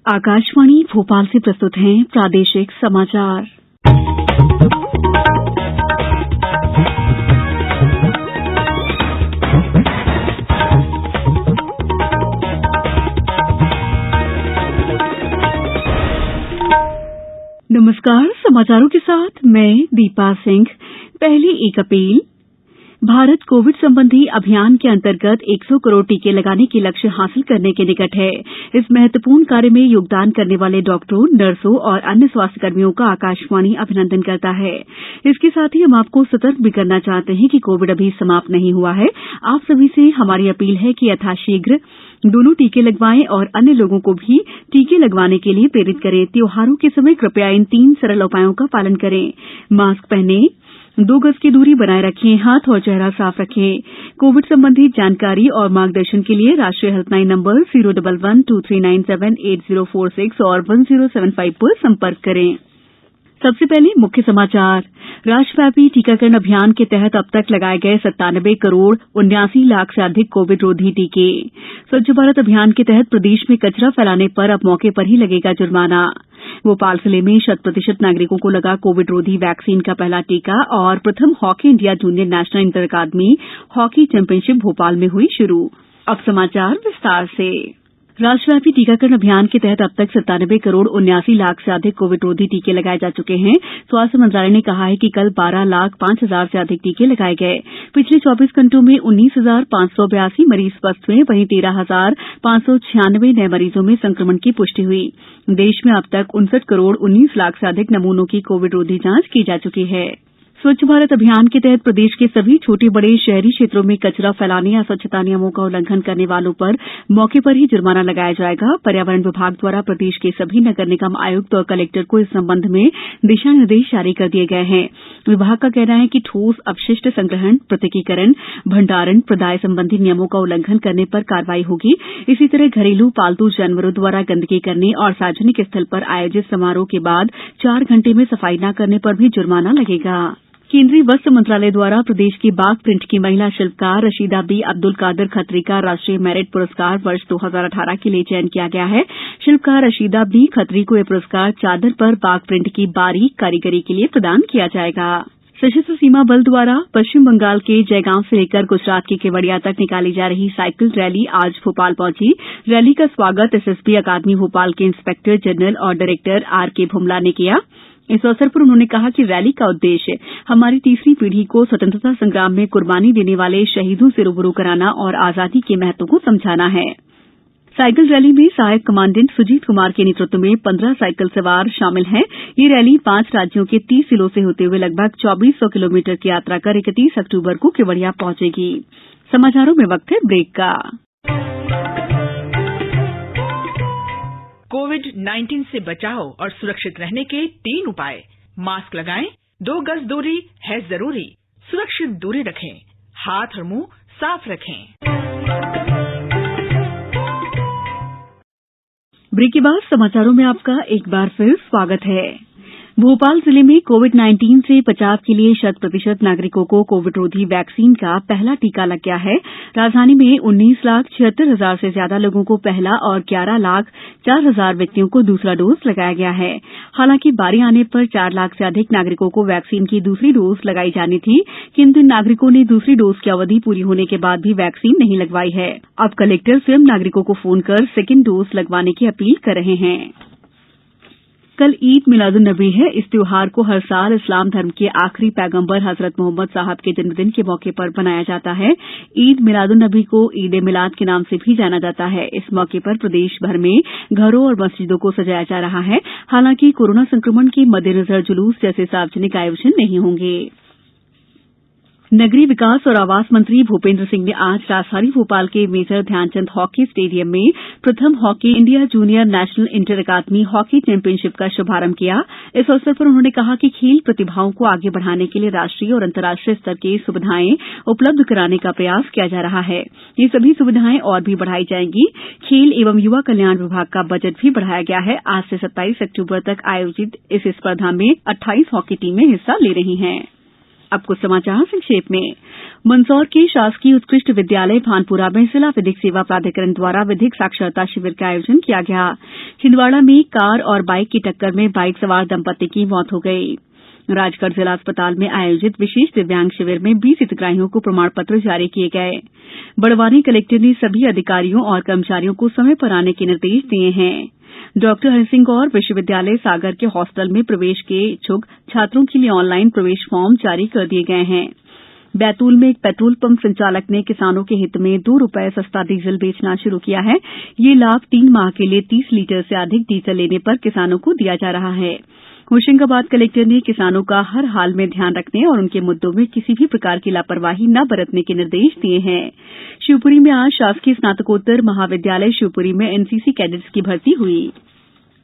आकाशवाणी भोपाल से प्रस्तुत हैं प्रादेशिक समाचार। नमस्कार, समाचारों के साथ मैं दीपा सिंह। पहली एक अपील। भारत कोविड संबंधी अभियान के अंतर्गत 100 करोड़ टीके लगाने के लक्ष्य हासिल करने के निकट है। इस महत्वपूर्ण कार्य में योगदान करने वाले डॉक्टरों, नर्सों और अन्य स्वास्थ्यकर्मियों का आकाशवाणी अभिनंदन करता है। इसके साथ ही हम आपको सतर्क भी करना चाहते हैं कि कोविड अभी समाप्त नहीं हुआ है। आप सभी से हमारी अपील है कि यथाशीघ्र दोनों टीके लगवाएं और अन्य लोगों को भी टीके लगवाने के लिए प्रेरित करें। त्योहारों के समय कृपया इन 3 सरल उपायों का पालन करें। मास्क पहनें, 2 गज की दूरी बनाए रखें, हाथ और चेहरा साफ रखें। कोविड संबंधी जानकारी और मार्गदर्शन के लिए राष्ट्रीय हेल्पलाइन नंबर 011-2397-8046 और 1075 पर संपर्क करें। सबसे पहले मुख्य समाचार। राष्ट्रव्यापी टीकाकरण अभियान के तहत अब तक लगाए गए 97 करोड़ 79 लाख से अधिक कोविड रोधी टीके। स्वच्छ भारत अभियान के तहत प्रदेश में कचरा फैलाने पर अब मौके पर ही लगेगा जुर्माना। भोपाल जिले में 100% नागरिकों को लगा कोविड रोधी वैक्सीन का पहला टीका और प्रथम hockey India junior national inter academy hockey championship Bhopal में हुई शुरू। अब समाचार विस्तार से। राष्ट्रव्यापी टीकाकरण अभियान के तहत अब तक 97 करोड़ 79 लाख से अधिक कोविड रोधी टीके लगाए जा चुके हैं। स्वास्थ्य मंत्रालय ने कहा है कि कल 12 लाख 5 हजार से अधिक टीके लगाए गए। पिछले 24 घंटों में 19,582 मरीज स्वस्थ हुए, वहीं 13,596 नए मरीजों में संक्रमण की पुष्टि हुई। देश में अब तक 59 करोड़ 19 लाख से अधिक नमूनों की कोविड रोधी जांच की जा चुकी है। स्वच्छ भारत अभियान के तहत प्रदेश के सभी छोटे बड़े शहरी क्षेत्रों में कचरा फैलाने या स्वच्छता नियमों का उल्लंघन करने वालों पर मौके पर ही जुर्माना लगाया जाएगा। पर्यावरण विभाग द्वारा प्रदेश के सभी नगर निगम आयुक्त और कलेक्टर को इस संबंध में दिशा निर्देश जारी कर दिए गए हैं। विभाग का कहना है कि ठोस अपशिष्ट संग्रहण, पृथकीकरण, भंडारण, प्रदाय संबंधी नियमों का उल्लंघन करने पर कार्रवाई होगी। इसी तरह घरेलू पालतू जानवरों द्वारा गंदगी करने और सार्वजनिक स्थल पर आयोजित समारोह के बाद 4 घंटे में सफाई न करने पर भी जुर्माना लगेगा। केंद्रीय वस्त्र मंत्रालय द्वारा प्रदेश की बाग प्रिंट की महिला शिल्पकार रशीदा बी अब्दुल कादिर खत्री का राष्ट्रीय मेरिट पुरस्कार वर्ष 2018 के लिए चयन किया गया है। शिल्पकार रशीदा बी खत्री को यह पुरस्कार चादर पर बाग प्रिंट की बारीक कारीगरी के लिए प्रदान किया जाएगा। सशस्त्र सीमा बल द्वारा पश्चिम बंगाल के जयगांव से लेकर गुजरात के केवड़िया तक निकाली जा रही साइकिल रैली आज भोपाल पहुंची। रैली का स्वागत एसएसबी अकादमी भोपाल के इंस्पेक्टर जनरल और डायरेक्टर आरके भुमला ने किया। इस अवसर पर उन्होंने कहा कि रैली का उद्देश्य हमारी तीसरी पीढ़ी को स्वतंत्रता संग्राम में कुर्बानी देने वाले शहीदों से रूबरू कराना और आजादी के महत्व को समझाना है। साइकिल रैली में सहायक कमांडेंट सुजीत कुमार के नेतृत्व में 15 साइकिल सवार शामिल हैं। ये रैली 5 राज्यों के 30 जिलों से होते हुए लगभग 2400 किलोमीटर की यात्रा कर 31 अक्टूबर को केवड़िया पहुंचेगी। समाचारों में वक्त है ब्रेक का। कोविड-19 से बचाव और सुरक्षित रहने के 3 उपाय। मास्क लगाएं, 2 गज दूरी है जरूरी, सुरक्षित दूरी रखें, हाथ और मुंह साफ रखें। ब्रेक के बाद समाचारों में आपका एक बार फिर स्वागत है। भोपाल जिले में कोविड-19 से बचाव के लिए 100% नागरिकों को कोविड रोधी वैक्सीन का पहला टीका लग गया है। राजधानी में 19,76,000 से ज्यादा लोगों को पहला और 11,04,000 व्यक्तियों को दूसरा डोज लगाया गया है। हालांकि बारी आने पर 4 लाख से अधिक नागरिकों को वैक्सीन की दूसरी डोज लगाई जानी थी, किंतु इन नागरिकों ने दूसरी डोज की अवधि पूरी होने के बाद भी वैक्सीन नहीं लगवाई है। अब कलेक्टर स्वयं नागरिकों को फोन कर सेकेंड डोज लगवाने की अपील कर रहे हैं। कल ईद मिलादुन्नबी है। इस त्योहार को हर साल इस्लाम धर्म के आखिरी पैगंबर हजरत मोहम्मद साहब के जन्मदिन के मौके पर मनाया जाता है। ईद मिलादुन्नबी को ईद ए मिलाद के नाम से भी जाना जाता है। इस मौके पर प्रदेश भर में घरों और मस्जिदों को सजाया जा रहा है। हालांकि कोरोना संक्रमण के मद्देनजर जुलूस जैसे सार्वजनिक आयोजन नहीं होंगे। नगरीय विकास और आवास मंत्री भूपेन्द्र सिंह ने आज राजधानी भोपाल के मेजर ध्यानचंद हॉकी स्टेडियम में प्रथम hockey India junior national inter academy hockey championship का शुभारंभ किया। इस अवसर पर उन्होंने कहा कि खेल प्रतिभाओं को आगे बढ़ाने के लिए राष्ट्रीय और अंतर्राष्ट्रीय स्तर की सुविधाएं उपलब्ध कराने का प्रयास किया जा रहा है। ये सभी सुविधाएं और भी बढ़ाई जाएंगी। खेल एवं युवा कल्याण विभाग का बजट भी बढ़ाया गया है। आज से 27 अक्टूबर तक आयोजित इस स्पर्धा में 28 हॉकी टीमें हिस्सा ले रही हैं। अब कुछ समाचार संक्षेप में। मंदसौर के शासकीय उत्कृष्ट विद्यालय भानपुरा में जिला विधिक सेवा प्राधिकरण द्वारा विधिक साक्षरता शिविर का आयोजन किया गया। छिंदवाड़ा में कार और बाइक की टक्कर में बाइक सवार दंपति की मौत हो गई। राजगढ़ जिला अस्पताल में आयोजित विशेष दिव्यांग शिविर में 20 हितग्राहियों को प्रमाण पत्र जारी किए गए। बड़वानी कलेक्टर ने सभी अधिकारियों और कर्मचारियों को समय पर आने के निर्देश दिए हैं। डॉक्टर हरिसिंह गौर विश्वविद्यालय सागर के हॉस्टल में प्रवेश के इच्छुक छात्रों के लिए ऑनलाइन प्रवेश फॉर्म जारी कर दिए गए हैं। बैतूल में एक पेट्रोल पंप संचालक ने किसानों के हित में ₹2 सस्ता डीजल बेचना शुरू किया है। ये लाभ 3 माह के लिए 30 लीटर से अधिक डीजल लेने पर किसानों को दिया जा रहा है। होशंगाबाद कलेक्टर ने किसानों का हर हाल में ध्यान रखने और उनके मुद्दों में किसी भी प्रकार की लापरवाही न बरतने के निर्देश दिए हैं। शिवपुरी में आज शासकीय स्नातकोत्तर महाविद्यालय शिवपुरी में एनसीसी कैडेट्स की भर्ती हुई।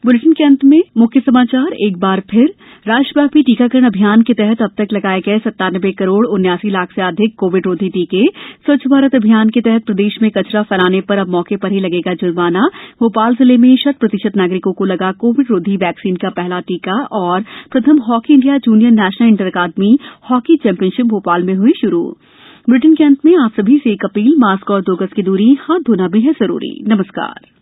बुलेटिन के अंत में मुख्य समाचार एक बार फिर। राष्ट्रव्यापी टीकाकरण अभियान के तहत अब तक लगाए गए 97 करोड़ 79 लाख से अधिक कोविड रोधी टीके। स्वच्छ भारत अभियान के तहत प्रदेश में कचरा फैलाने पर अब मौके पर ही लगेगा जुर्माना। भोपाल जिले में 100% नागरिकों को लगा कोविड रोधी वैक्सीन का पहला टीका। और प्रथम hockey India junior national inter academy hockey championship Bhopal में हुई शुरू। बुलेटिन के अंत में आप सभी से एक अपील, मास्क और 2 गज की दूरी, हाथ धोना भी है जरूरी। नमस्कार।